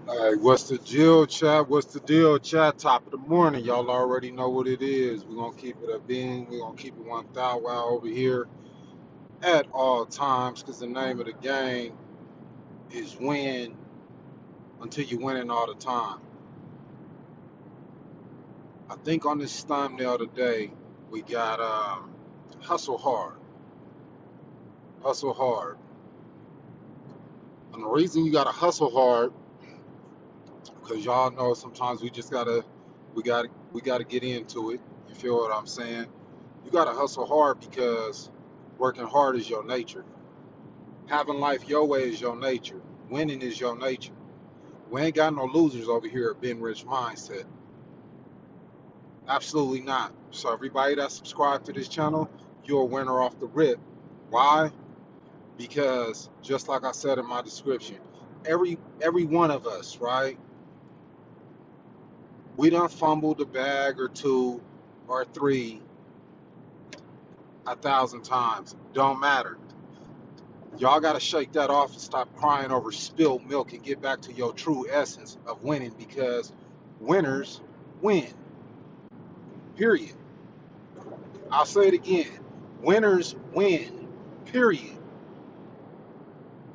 Hey, what's the deal, chat? What's the deal, chat? Top of the morning. Y'all already know what it is. We're going to keep it a bean. We're going to keep it 1,000 over here at all times because the name of the game is win until you winning all the time. I think on this thumbnail today, we got hustle hard. Hustle hard. And the reason you got to hustle hard because y'all know sometimes we gotta get into it. You feel what I'm saying? You gotta hustle hard because working hard is your nature. Having life your way is your nature. Winning is your nature. We ain't got no losers over here at Ben Rich Mindset. Absolutely not. So everybody that subscribed to this channel, you're a winner off the rip. Why? Because just like I said in my description, every one of us, right? We done fumbled a bag or two or three 1,000 times. Don't matter. Y'all got to shake that off and stop crying over spilled milk and get back to your true essence of winning because winners win. Period. I'll say it again. Winners win. Period.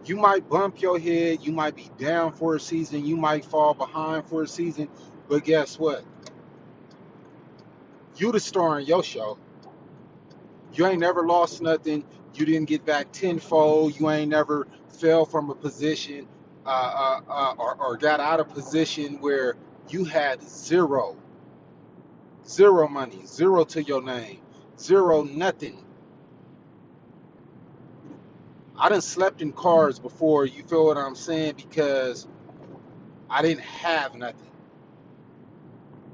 You might bump your head. You might be down for a season. You might fall behind for a season. But guess what? You the star in your show. You ain't never lost nothing. You didn't get back tenfold. You ain't never fell from a position or got out of position where you had zero money, zero to your name, zero nothing. I done slept in cars before, you feel what I'm saying? Because I didn't have nothing.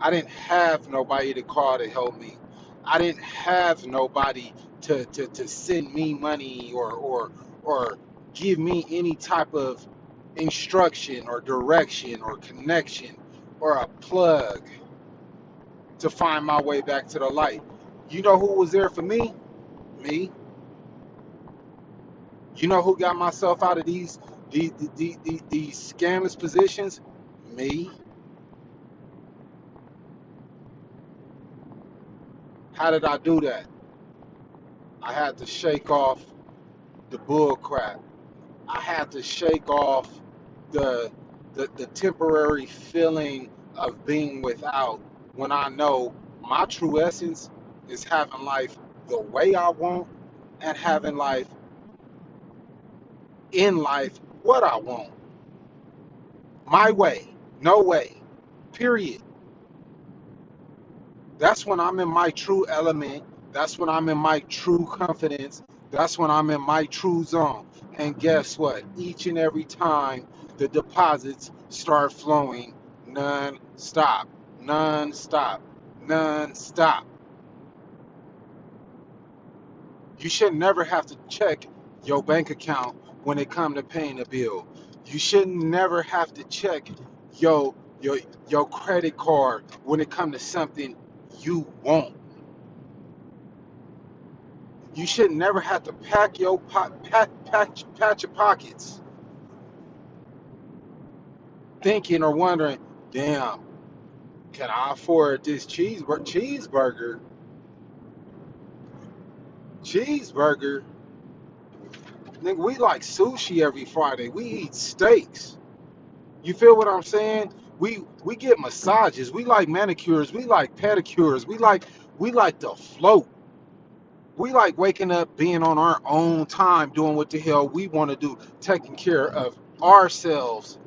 I didn't have nobody to call to help me. I didn't have nobody to send me money or give me any type of instruction or direction or connection or a plug to find my way back to the light. You know who was there for me? Me. You know who got myself out of these scandalous positions? Me. How did I do that? I had to shake off the bull crap. I had to shake off the, the temporary feeling of being without when I know my true essence is having life the way I want and having life in life what I want. My way, no way. Period. That's when I'm in my true element. That's when I'm in my true confidence. That's when I'm in my true zone. And guess what? Each and every time the deposits start flowing non-stop, non-stop, non-stop. You should never have to check your bank account when it comes to paying a bill. You should never have to check your your your credit card when it comes to something you want. You should never have to pack your patch your pockets, thinking or wondering, damn, can I afford this cheeseburger? Cheeseburger, nigga, we like sushi every Friday. We eat steaks. You feel what I'm saying? We get massages. We like manicures. We like pedicures. We like to float. We like waking up, being on our own time, doing what the hell we want to do, taking care of ourselves,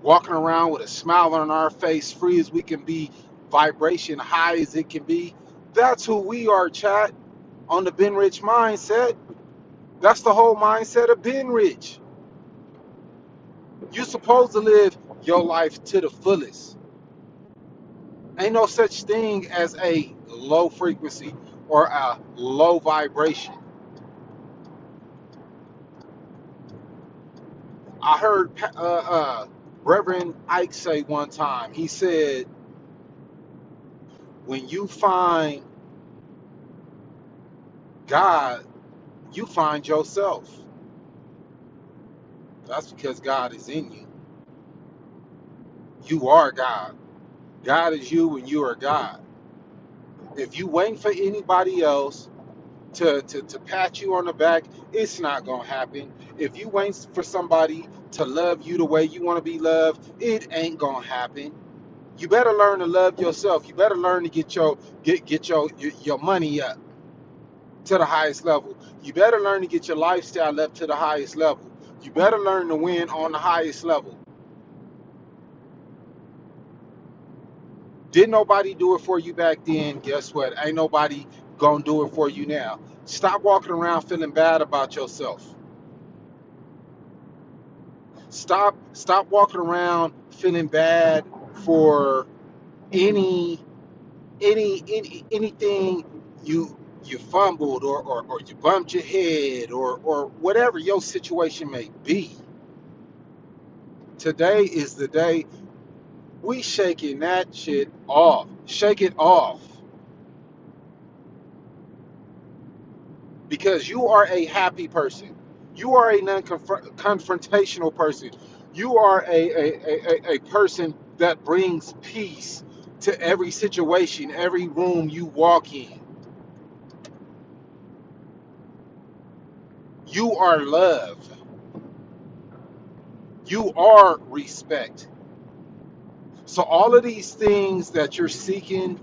walking around with a smile on our face, free as we can be, vibration high as it can be. That's who we are, chat, on the Ben Rich mindset. That's the whole mindset of Ben Rich. You're supposed to live your life to the fullest. Ain't no such thing as a low frequency or a low vibration. I heard Reverend Ike say one time, he said, when you find God, you find yourself. That's because God is in you. You are God. God is you and you are God. If you waiting for anybody else to pat you on the back, it's not gonna happen. If you wait for somebody to love you the way you want to be loved, it ain't gonna happen. You better learn to love yourself. You better learn to get your money up to the highest level. You better learn to get your lifestyle up to the highest level. You better learn to win on the highest level. Did nobody do it for you back then? Guess what? Ain't nobody gonna do it for you now. Stop walking around feeling bad about yourself. Stop walking around feeling bad for any anything you fumbled or you bumped your head or whatever your situation may be. Today is the day we shaking that shit off. Shake it off. Because you are a happy person. You are a non-confrontational person. You are a person that brings peace to every situation, every room you walk in. You are love. You are respect. So all of these things that you're seeking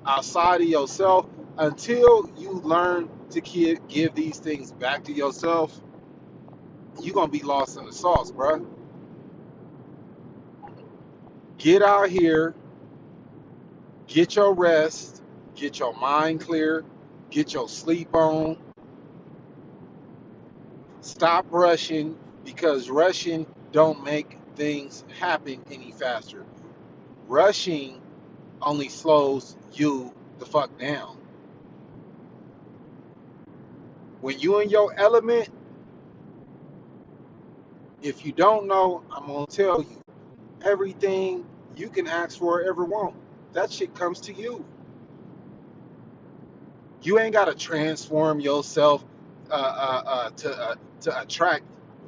outside of yourself, until you learn to give these things back to yourself, you're gonna be lost in the sauce, bro. Get out here, get your rest, get your mind clear, get your sleep on. Stop rushing, because rushing don't make things happen any faster. Rushing only slows you the fuck down. When you in your element, if you don't know, I'm gonna tell you, everything you can ask for or ever want, that shit comes to you. You ain't gotta transform yourself to attract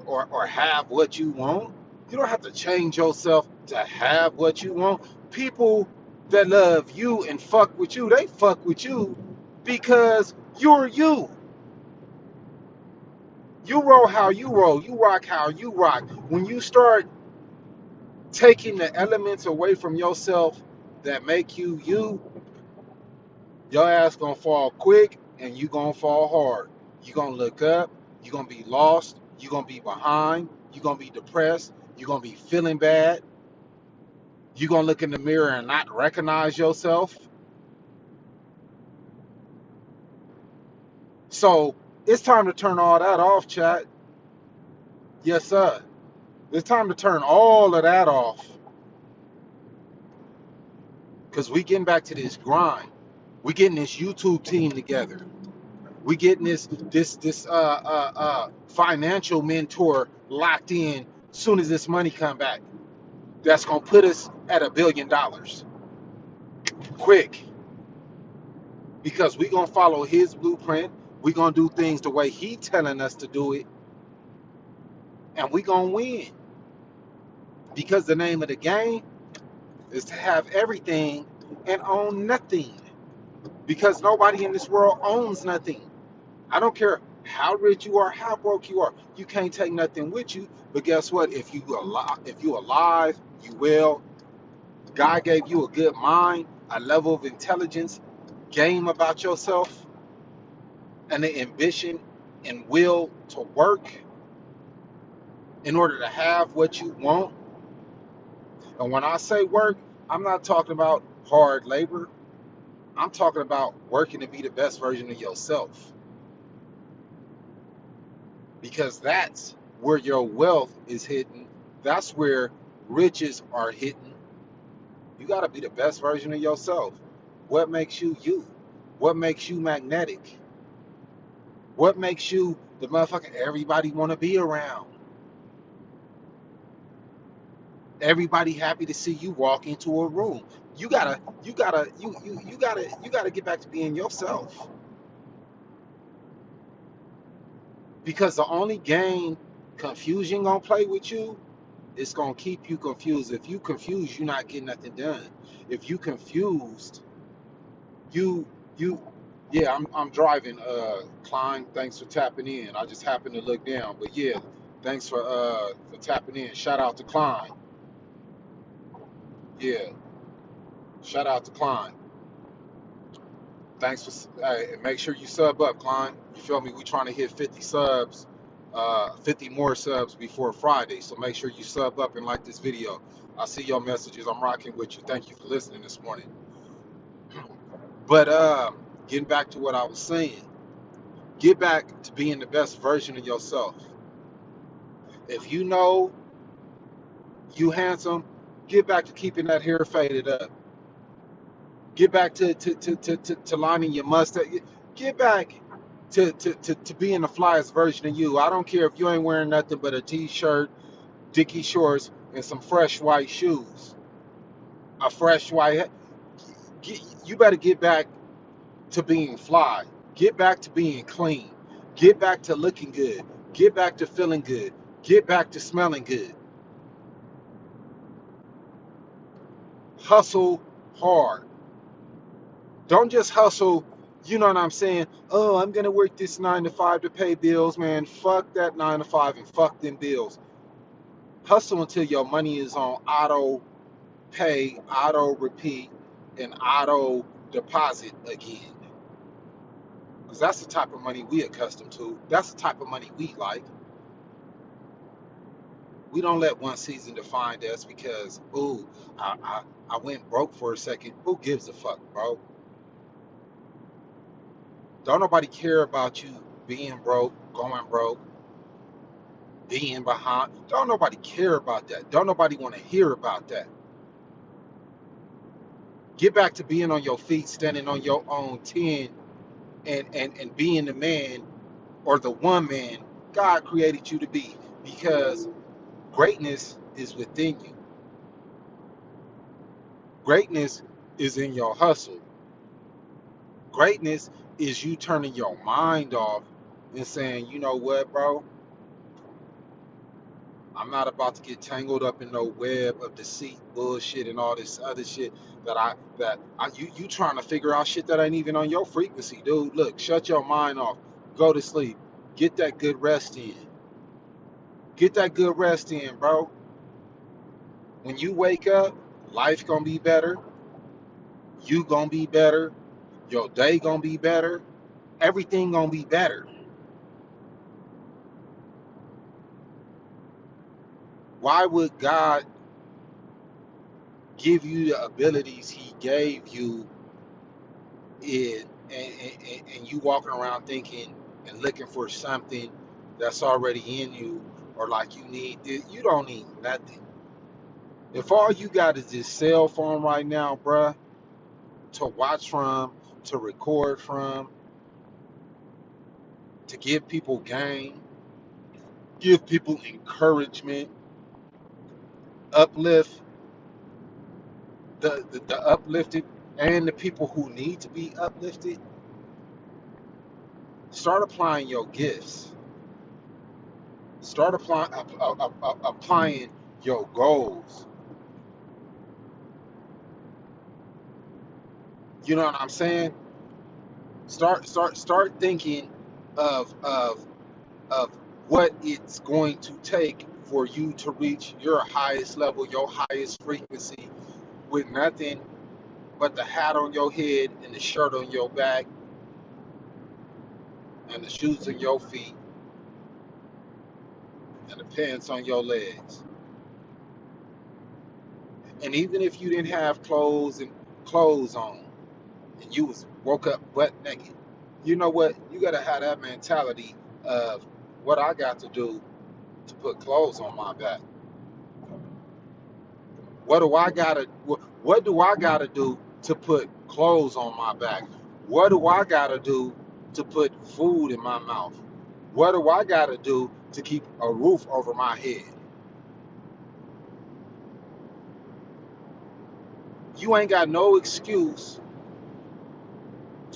or have what you want. You don't have to change yourself to have what you want. People that love you and fuck with you, they fuck with you because you're you. You roll how you roll. You rock how you rock. When you start taking the elements away from yourself that make you you, your ass gonna fall quick and you gonna fall hard. You gonna look up, you gonna be lost, you gonna be behind, you gonna be depressed, you gonna be feeling bad, you gonna look in the mirror and not recognize yourself. So it's time to turn all that off, chat. Yes, sir. It's time to turn all of that off. Cause we getting back to this grind. We getting this YouTube team together. We getting this financial mentor locked in soon as this money come back. That's gonna put us at $1 billion quick, because we gonna follow his blueprint. We gonna do things the way he telling us to do it, and we gonna win. Because the name of the game is to have everything and own nothing. Because nobody in this world owns nothing. I don't care how rich you are, how broke you are. You can't take nothing with you. But guess what? If you alive, you will. God gave you a good mind, a level of intelligence, game about yourself, and the ambition and will to work in order to have what you want. And when I say work, I'm not talking about hard labor. I'm talking about working to be the best version of yourself. Because that's where your wealth is hidden. That's where riches are hidden. You got to be the best version of yourself. What makes you you? What makes you magnetic? What makes you the motherfucker everybody want to be around? Everybody happy to see you walk into a room. You gotta get back to being yourself. Because the only game confusion gonna play with you It's gonna keep you confused. If you confused, you're not getting nothing done. If you confused, you you yeah, I'm driving, Klein. Thanks for tapping in. I just happened to look down. But yeah, thanks for tapping in. Shout out to Klein. Yeah, shout out to Klein. Thanks for make sure you sub up, Klein. You feel me? We trying to hit 50 subs, 50 more subs before Friday. So make sure you sub up and like this video. I see your messages. I'm rocking with you. Thank you for listening this morning. But getting back to what I was saying, get back to being the best version of yourself. If you know you handsome, get back to keeping that hair faded up. Get back to lining your mustache. Get back to being the flyest version of you. I don't care if you ain't wearing nothing but a t-shirt, dicky shorts, and some fresh white shoes. A fresh white. You better get back to being fly. Get back to being clean. Get back to looking good. Get back to feeling good. Get back to smelling good. Hustle hard. Don't just hustle, you know what I'm saying? Oh, I'm gonna work this 9 to 5 to pay bills, man. Fuck that 9 to 5 and fuck them bills. Hustle until your money is on auto pay, auto repeat, and auto deposit again. Because that's the type of money we accustomed to. That's the type of money we like. We don't let one season define us because, ooh, I went broke for a second. Who gives a fuck, bro? Don't nobody care about you being broke, going broke, being behind. Don't nobody care about that. Don't nobody want to hear about that. Get back to being on your feet, standing on your own 10, and being the man or the woman God created you to be. Because greatness is within you. Greatness is in your hustle. Greatness is you turning your mind off and saying, you know what, bro? I'm not about to get tangled up in no web of deceit, bullshit, and all this other shit you trying to figure out shit that ain't even on your frequency, dude. Look, shut your mind off. Go to sleep. Get that good rest in. Get that good rest in, bro. When you wake up, life gonna be better. You gonna be better. Your day gonna be better. Everything gonna be better. Why would God give you the abilities He gave you and you walking around thinking and looking for something that's already in you or like you need this? You don't need nothing. If all you got is this cell phone right now, bruh, to watch from, to record from, to give people game, give people encouragement, uplift the uplifted and the people who need to be uplifted, start applying your gifts. Start applying your goals. You know what I'm saying? Start thinking of what it's going to take for you to reach your highest level, your highest frequency, with nothing but the hat on your head and the shirt on your back and the shoes on your feet and the pants on your legs. And even if you didn't have clothes on and you was woke up butt naked, you know what? You gotta have that mentality of what I got to do to put clothes on my back. What do I gotta do to put clothes on my back? What do I gotta do to put food in my mouth? What do I gotta do to keep a roof over my head? You ain't got no excuse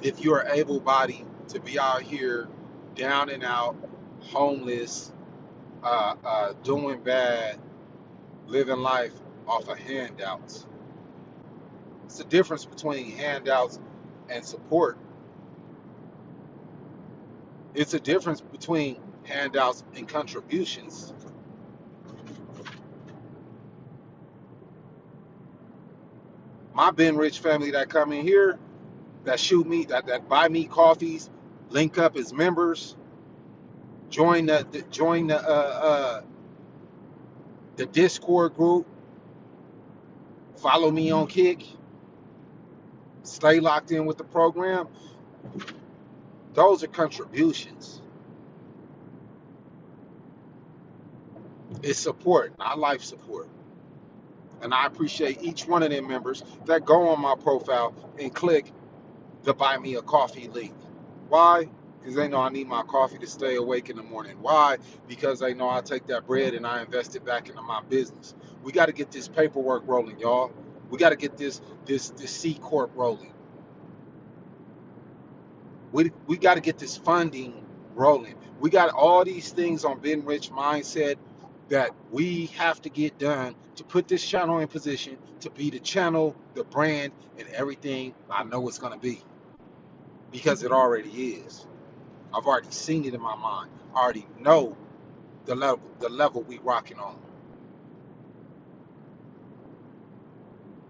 if you're able-bodied to be out here down and out, homeless, doing bad, living life off of handouts. It's the difference between handouts and support. It's a difference between handouts and contributions. My Ben Rich family that come in here, that shoot me, that buy me coffees, link up as members, join the Discord group, follow me on Kick, stay locked in with the program. Those are contributions. It's support, not life support. And I appreciate each one of them members that go on my profile and click the buy me a coffee link. Why? Because they know I need my coffee to stay awake in the morning. Why? Because they know I take that bread and I invest it back into my business. We got to get this paperwork rolling, y'all. We got to get this C corp rolling. We got to get this funding rolling. We got all these things on Ben Rich Mindset that we have to get done to put this channel in position to be the channel, the brand, and everything I know it's going to be. Because it already is. I've already seen it in my mind. I already know the level we rocking on.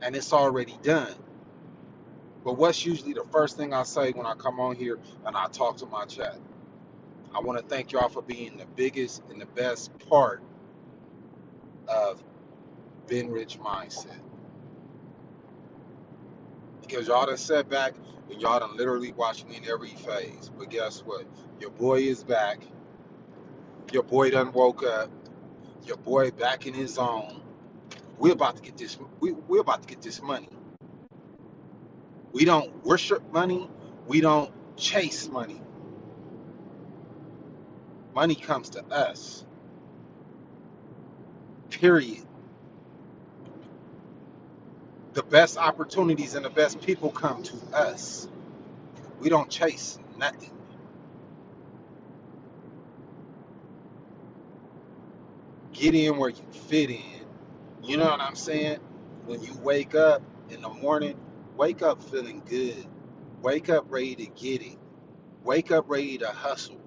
And it's already done. But what's usually the first thing I say when I come on here and I talk to my chat? I want to thank y'all for being the biggest and the best part of Ben Rich Mindset. Because y'all done sat back and y'all done literally watched me in every phase. But guess what? Your boy is back. Your boy done woke up. Your boy back in his zone. We're about to get this. We're about to get this money. We don't worship money. We don't chase money. Money comes to us. Period. The best opportunities and the best people come to us. We don't chase nothing. Get in where you fit in. You know what I'm saying? When you wake up in the morning, wake up feeling good. Wake up ready to get it. Wake up ready to hustle.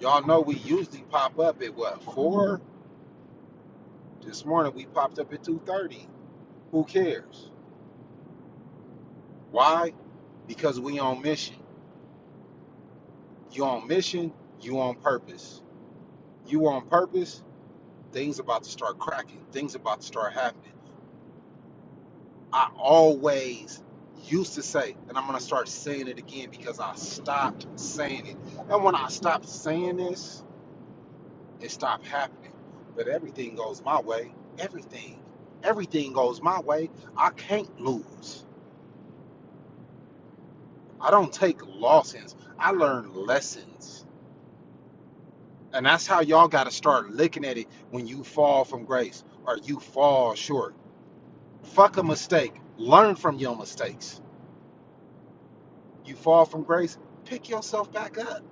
Y'all know we usually pop up at what, 4? This morning we popped up at 2:30. Who cares? Why? Because we on mission. You on mission, you on purpose. You on purpose, things about to start cracking. Things about to start happening. I always used to say, and I'm gonna start saying it again because I stopped saying it. And when I stopped saying this, it stopped happening. But everything goes my way. Everything. Everything goes my way. I can't lose. I don't take losses. I learn lessons. And that's how y'all got to start looking at it when you fall from grace or you fall short. Fuck a mistake. Learn from your mistakes. You fall from grace, pick yourself back up.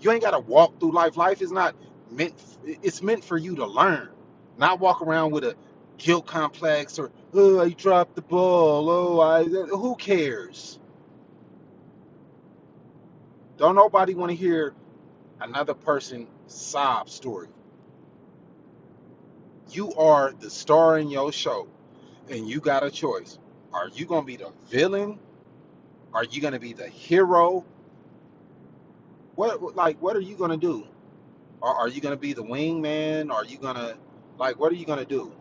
You ain't got to walk through life. Life is not meant, it's meant for you to learn. Not walk around with a guilt complex or, oh, I dropped the ball. Who cares? Don't nobody want to hear another person's sob story. You are the star in your show, and you got a choice. Are you gonna be the villain? Are you gonna be the hero? What are you gonna do? Are you gonna be the wingman? Are you gonna what are you gonna do?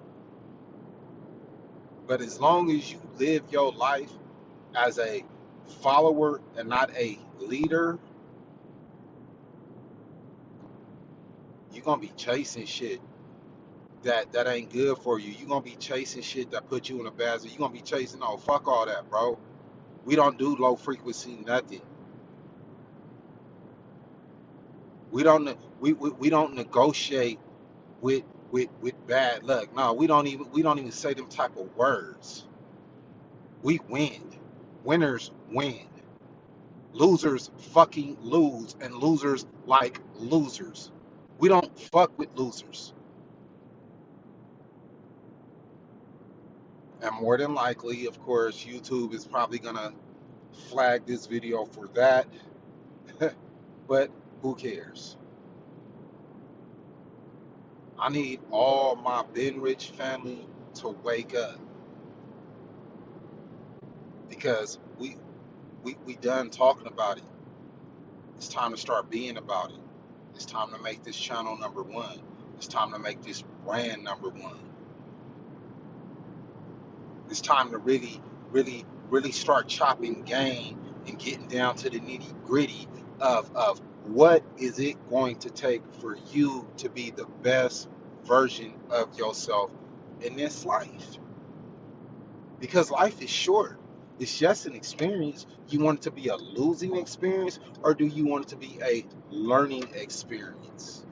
But as long as you live your life as a follower and not a leader, you're gonna be chasing shit that ain't good for you. You're gonna be chasing shit that put you in a bad zone. You're gonna be chasing, oh, fuck all that, bro. We don't do low frequency nothing. We don't negotiate with bad luck. No, we don't even say them type of words. We win. Winners win. Losers fucking lose, and losers like losers. We don't fuck with losers. And more than likely, of course, YouTube is probably gonna flag this video for that. But who cares? I need all my Ben Rich family to wake up because we done talking about it. It's time to start being about it. It's time to make this channel number one. It's time to make this brand number one. It's time to really start chopping game and getting down to the nitty gritty of what is it going to take for you to be the best version of yourself in this life. Because life is short. It's just an experience. You want it to be a losing experience, or do you want it to be a learning experience?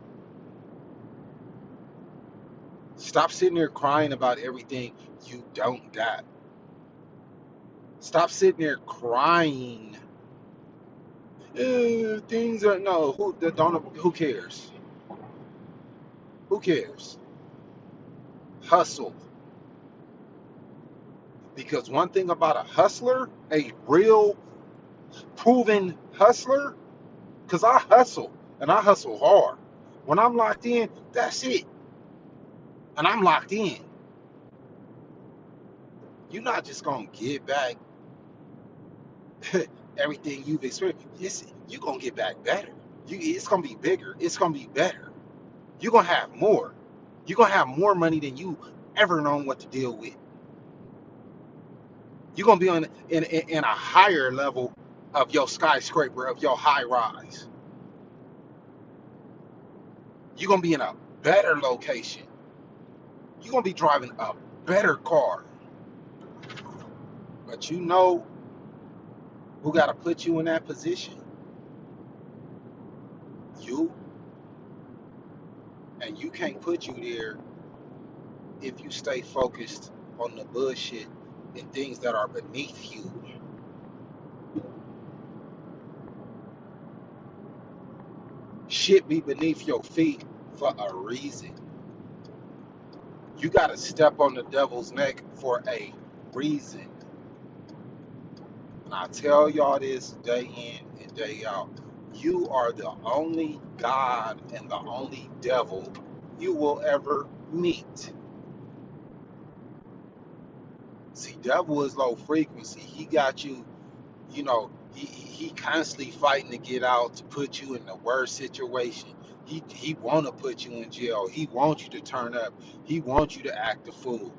Stop sitting there crying about everything you don't got. Stop sitting there crying. Things are no. Who cares? Who cares? Hustle. Because one thing about a hustler, a real proven hustler, because I hustle and I hustle hard. When I'm locked in, that's it. And I'm locked in. You're not just gonna get back everything you've experienced. You're gonna get back better. It's gonna be bigger. It's gonna be better. You're gonna have more. You're gonna have more money than you ever known what to deal with. You're gonna be in a higher level of your skyscraper, of your high rise. You're gonna be in a better location. You're gonna be driving a better car. But you know who gotta put you in that position? You. And you can't put you there if you stay focused on the bullshit and things that are beneath you. Shit be beneath your feet for a reason. You gotta step on the devil's neck for a reason. And I tell y'all this day in and day out. You are the only God and the only devil you will ever meet. See, devil is low frequency. He got you, he constantly fighting to get out to put you in the worst situation. He want to put you in jail. He wants you to turn up. He wants you to act a fool.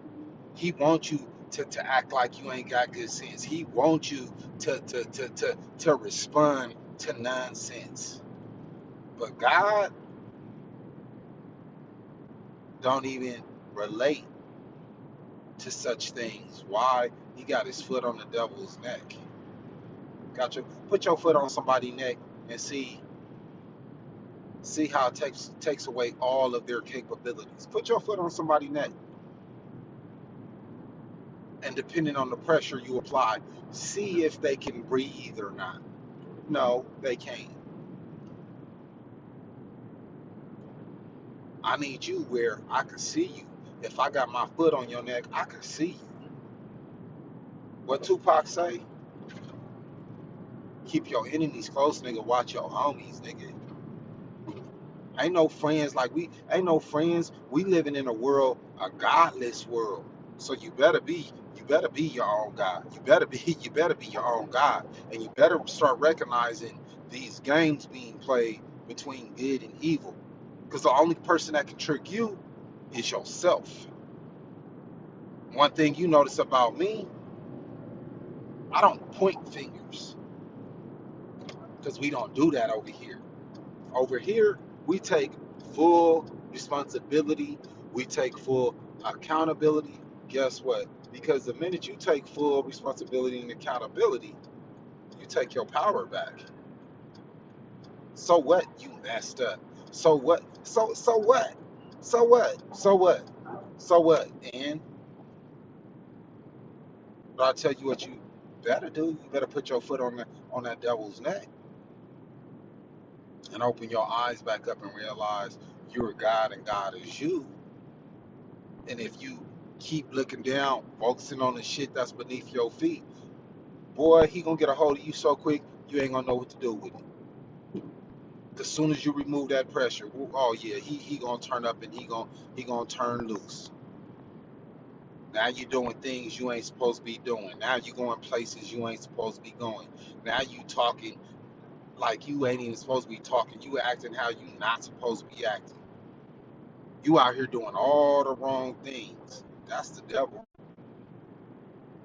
He wants you to act like you ain't got good sense. He wants you to respond to nonsense. But God don't even relate to such things. Why? He got his foot on the devil's neck. Put your foot on somebody's neck and see how it takes away all of their capabilities. Put your foot on somebody's neck, and depending on the pressure you apply, see if they can breathe or not. No, they can't. I need you where I can see you. If I got my foot on your neck, I can see you. What Tupac say? Keep your enemies close, nigga. Watch your homies, nigga. Ain't no friends like we ain't no friends. We living in a world, a godless world. So you better be your own God. You better be your own God. And you better start recognizing these games being played between good and evil. Because the only person that can trick you is yourself. One thing you notice about me, I don't point fingers. Because we don't do that over here. Over here, we take full responsibility. We take full accountability. Guess what? Because the minute you take full responsibility and accountability, you take your power back. So what? You messed up. So what? So what? So what? So what? So what? And but I'll tell you what you better do. You better put your foot on that devil's neck and open your eyes back up and realize you're God and God is you. And if you keep looking down, focusing on the shit that's beneath your feet, boy, he gonna get a hold of you so quick, you ain't gonna know what to do with it. As soon as you remove that pressure, oh yeah, he gonna turn up and he gonna turn loose. Now you're doing things you ain't supposed to be doing. Now you going places you ain't supposed to be going. Now you talking like you ain't even supposed to be talking. You acting how you not supposed to be acting. You out here doing all the wrong things. That's the devil.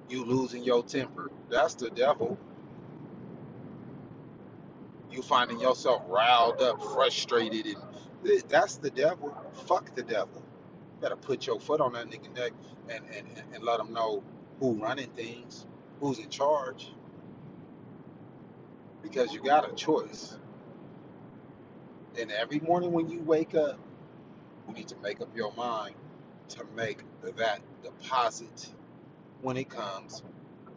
You losing your temper. That's the devil. You finding yourself riled up, frustrated, and that's the devil. Fuck the devil. You better put your foot on that nigga neck and let him know who running things, who's in charge, because you got a choice. And every morning when you wake up, you need to make up your mind to make that deposit when it comes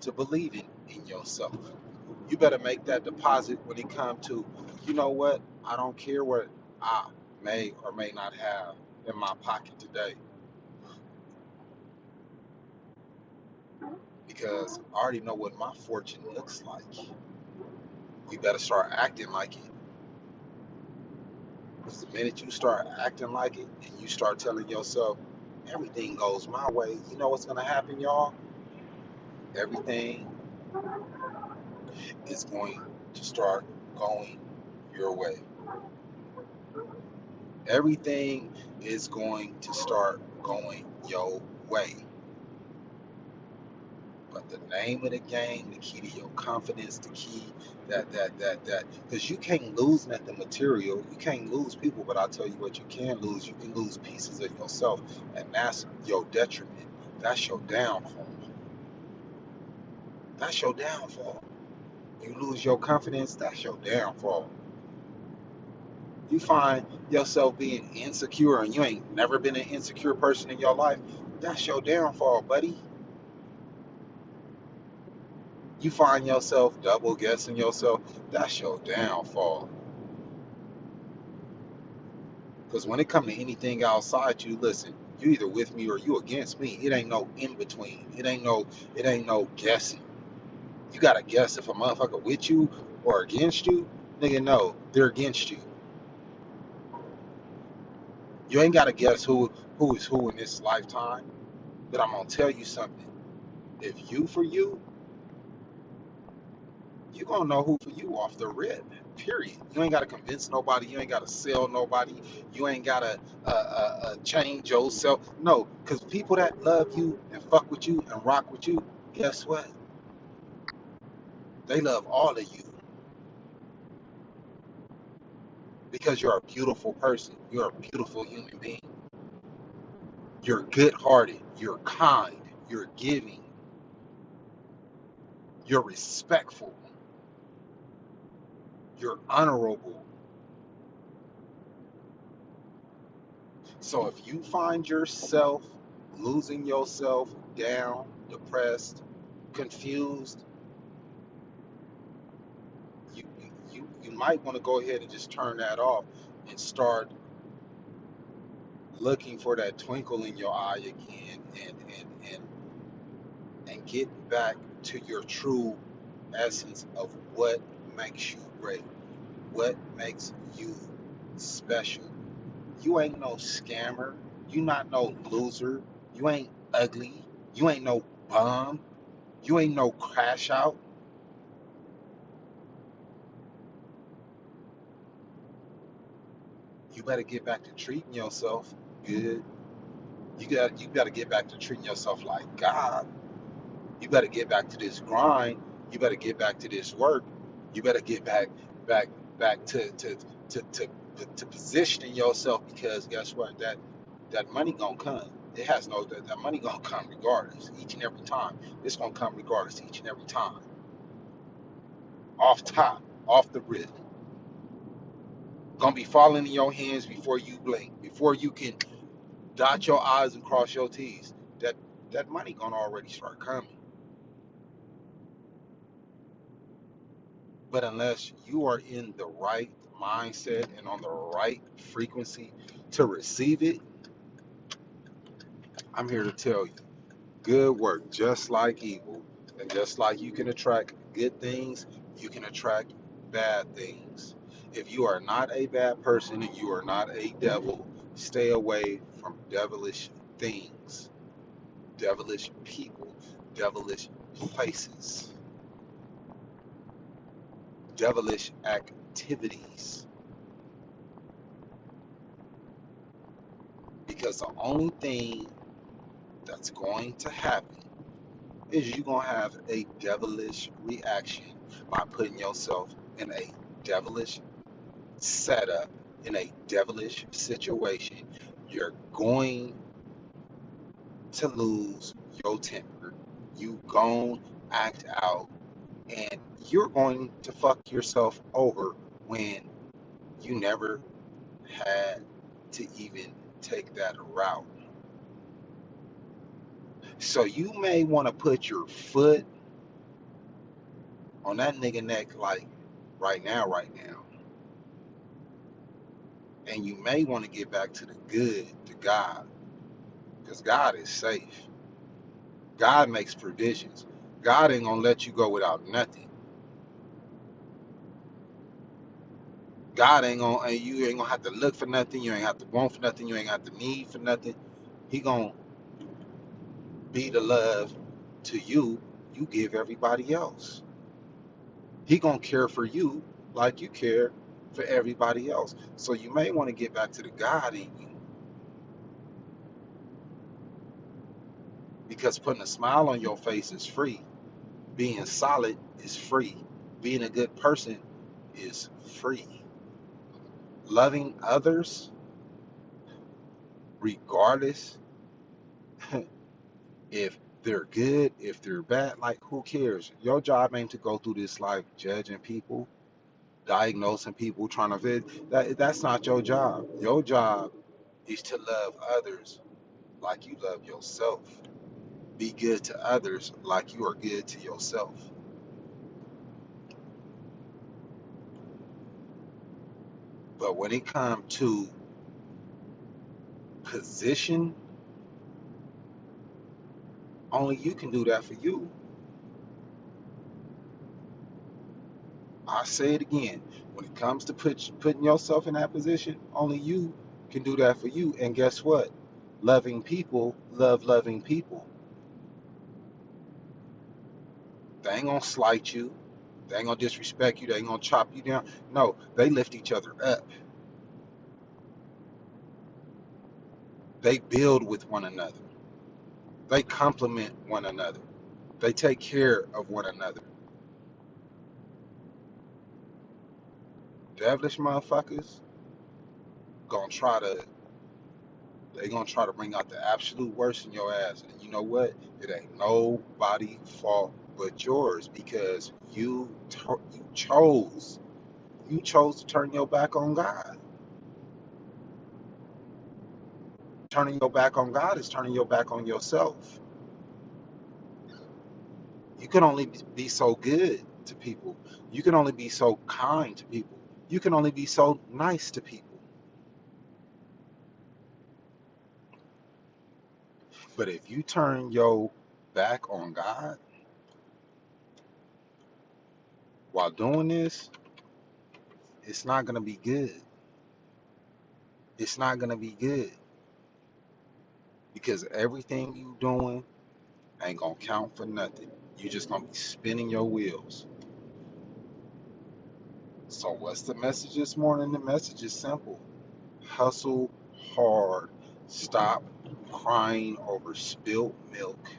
to believing in yourself. You better make that deposit when it comes to, you know what, I don't care what I may or may not have in my pocket today, because I already know what my fortune looks like. You better start acting like it. Because the minute you start acting like it and you start telling yourself, everything goes my way, you know what's going to happen, y'all? Everything is going to start going your way. Everything is going to start going your way. But the name of the game, the key to your confidence, the key that, because you can't lose nothing material. You can't lose people, but I'll tell you what you can lose. You can lose pieces of yourself, and that's your detriment. That's your downfall. That's your downfall. You lose your confidence, that's your downfall. You find yourself being insecure and you ain't never been an insecure person in your life, that's your downfall, buddy. You find yourself double guessing yourself, that's your downfall. Because when it comes to anything outside you, listen, you either with me or you against me. It ain't no in between. It ain't no guessing. You gotta guess if a motherfucker with you or against you, nigga, no, they're against you. You ain't gotta guess who is who in this lifetime. But I'm gonna tell you something. If you for you, you gonna know who for you off the rip. Period. You ain't gotta convince nobody. You ain't gotta sell nobody. You ain't gotta change yourself. No, because people that love you and fuck with you and rock with you, guess what? They love all of you because you're a beautiful person. You're a beautiful human being. You're good-hearted. You're kind. You're giving. You're respectful. You're honorable. So if you find yourself losing yourself, down, depressed, confused, you might want to go ahead and just turn that off and start looking for that twinkle in your eye again, and get back to your true essence of what makes you great, what makes you special. You ain't no scammer. You not no loser. You ain't ugly. You ain't no bum. You ain't no crash out. You better get back to treating yourself good. You gotta get back to treating yourself like God. You better get back to this grind. You better get back to this work. You better get back back to, to positioning yourself, because guess what? That money gonna come. It has no that money gonna come regardless, each and every time. It's gonna come regardless each and every time. Off top, off the rip. Gonna be falling in your hands before you blink, before you can dot your I's and cross your T's. That money gonna already start coming. But unless you are in the right mindset and on the right frequency to receive it, I'm here to tell you, Good work, just like evil. And just like you can attract good things, you can attract bad things. If you are not a bad person and you are not a devil, stay away from devilish things, devilish people, devilish places, devilish activities. Because the only thing that's going to happen is you're going to have a devilish reaction by putting yourself in a devilish setup, in a devilish situation. You're going to lose your temper. You gon' act out, and you're going to fuck yourself over when you never had to even take that route. So you may want to put your foot on that nigga neck like right now. And you may want to get back to the good, to God, because God is safe. God makes provisions. God ain't gonna let you go without nothing. God ain't gonna, and you ain't gonna have to look for nothing. You ain't have to want for nothing. You ain't have to need for nothing. He gonna be the love to you. You give everybody else. He gonna care for you like you care for everybody else. So you may want to get back to the God in you, because putting a smile on your face is free. Being solid is free. Being a good person is free. Loving others, regardless if they're good, if they're bad, like who cares? Your job ain't to go through this life judging people, diagnosing people, trying to fit. That's not your job. Your job is to love others like you love yourself. Be good to others like you are good to yourself. But when it comes to position, only you can do that for you. I say it again. When it comes to putting yourself in that position, only you can do that for you. And guess what? Loving people love loving people. They ain't gonna slight you. They ain't gonna disrespect you. They ain't gonna chop you down. No, they lift each other up. They build with one another. They complement one another. They take care of one another. Devilish motherfuckers gonna try to they gonna try to bring out the absolute worst in your ass. And you know what? It ain't nobody fault but yours, because you chose. You chose to turn your back on God. Turning your back on God is turning your back on yourself. You can only be so good to people. You can only be so kind to people. You can only be so nice to people. But if you turn your back on God while doing this, it's not gonna be good. It's not gonna be good, because everything you doing ain't gonna count for nothing. You just gonna be spinning your wheels. So what's the message this morning? The message is simple. Hustle hard. Stop crying over spilt milk.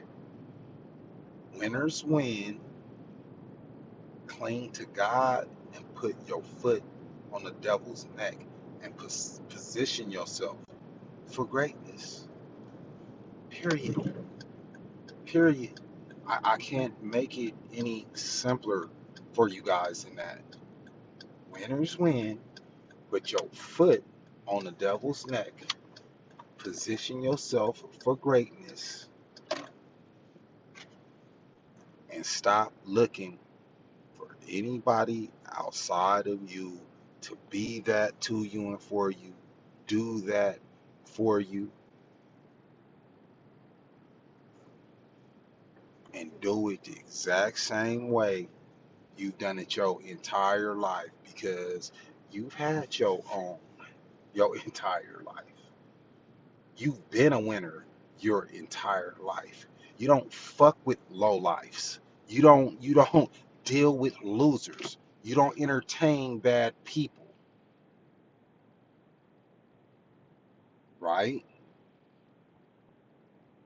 Winners win. Cling to God and put your foot on the devil's neck and position yourself for greatness. Period. Period. I can't make it any simpler for you guys than that. Winners win, but your foot on the devil's neck. Position yourself for greatness and stop looking for anybody outside of you to be that to you and for you, do that for you. and do it the exact same way you've done it your entire life, because you've had your own your entire life. You've been a winner your entire life. You don't fuck with low lifes. You don't deal with losers. You don't entertain bad people, right?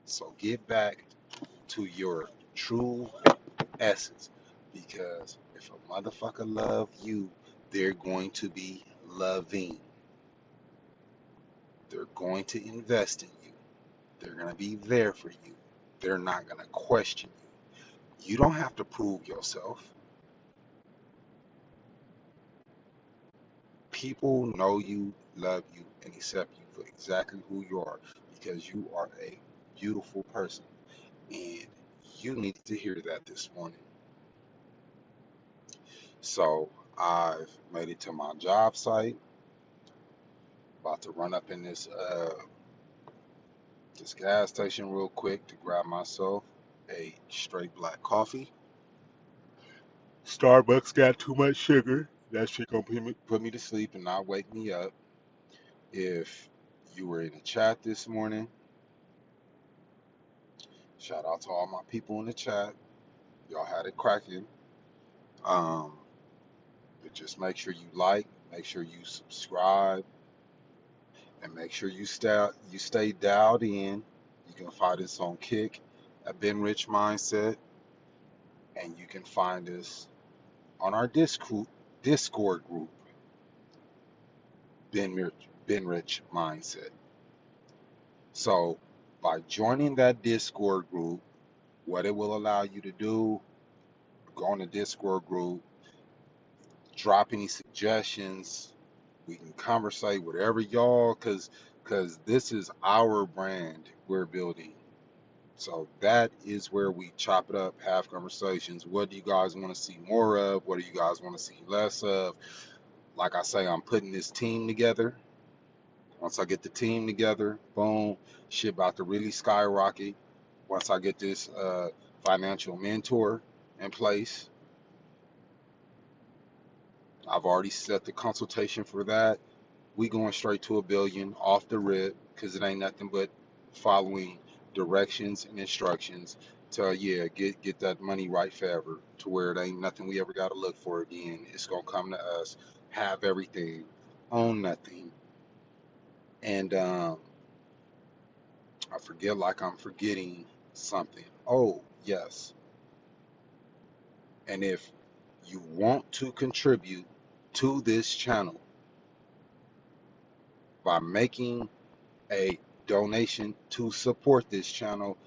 So get back to your true essence, because if a motherfucker love you, they're going to be loving. They're going to invest in you. They're going to be there for you. They're not going to question you. You don't have to prove yourself. People know you, love you, and accept you for exactly who you are, because you are a beautiful person. And you needed to hear that this morning. So I've made it to my job site. About to run up in this gas station real quick to grab myself a straight black coffee. Starbucks got too much sugar. That shit gonna put me to sleep and not wake me up. If you were in the chat this morning, shout out to all my people in the chat. Y'all had it cracking. Um, but just make sure you like, make sure you subscribe, and make sure you stay dialed in. You can find us on Kick at Ben Rich Mindset, and you can find us on our Discord group, Ben Rich Mindset. So by joining that Discord group, what it will allow you to do, go on the Discord group, drop any suggestions. We can conversate whatever y'all, cause this is our brand we're building. So that is where we chop it up, have conversations. What do you guys want to see more of? What do you guys want to see less of? Like I say, I'm putting this team together. Once I get the team together, boom, shit about to really skyrocket. Once I get this financial mentor in place, I've already set the consultation for that. We going straight to a billion off the rip, because it ain't nothing but following directions and instructions to, yeah, get that money right forever, to where it ain't nothing we ever got to look for again. It's gonna come to us, have everything, own nothing. And I forget, like I'm forgetting something. Oh yes. And if you want to contribute to this channel by making a donation to support this channel,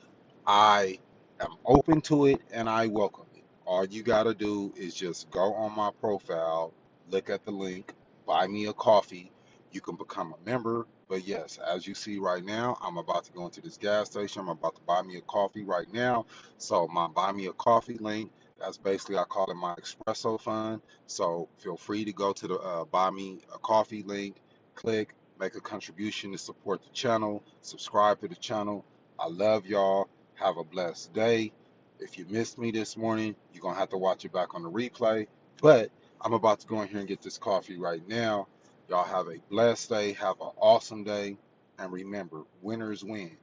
I am open to it and I welcome it. All you got to do is just go on my profile, look at the link, buy me a coffee. You can become a member. But yes, as you see right now, I'm about to go into this gas station. I'm about to buy me a coffee right now. So my buy me a coffee link, that's basically, I call it my espresso fund. So feel free to go to the buy me a coffee link, click, make a contribution to support the channel, subscribe to the channel. I love y'all. Have a blessed day. If you missed me this morning, you're going to have to watch it back on the replay. But I'm about to go in here and get this coffee right now. Y'all have a blessed day. Have an awesome day. And remember, winners win.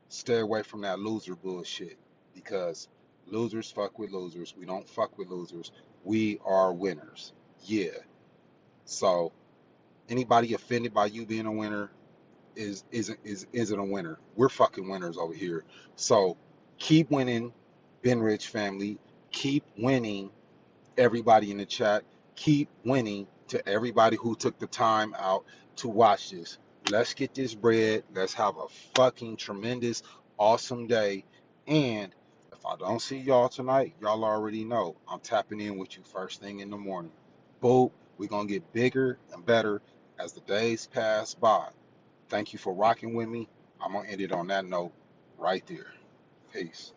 Stay away from that loser bullshit, because losers fuck with losers. We don't fuck with losers. We are winners. Yeah. So anybody offended by you being a winner isn't a winner. We're fucking winners over here. So keep winning, Ben Rich family. Keep winning, everybody in the chat. Keep winning to everybody who took the time out to watch this. Let's get this bread. Let's have a fucking tremendous, awesome day. And if I don't see y'all tonight, y'all already know I'm tapping in with you first thing in the morning. Boop. We're going to get bigger and better as the days pass by. Thank you for rocking with me. I'm going to end it on that note right there. Peace.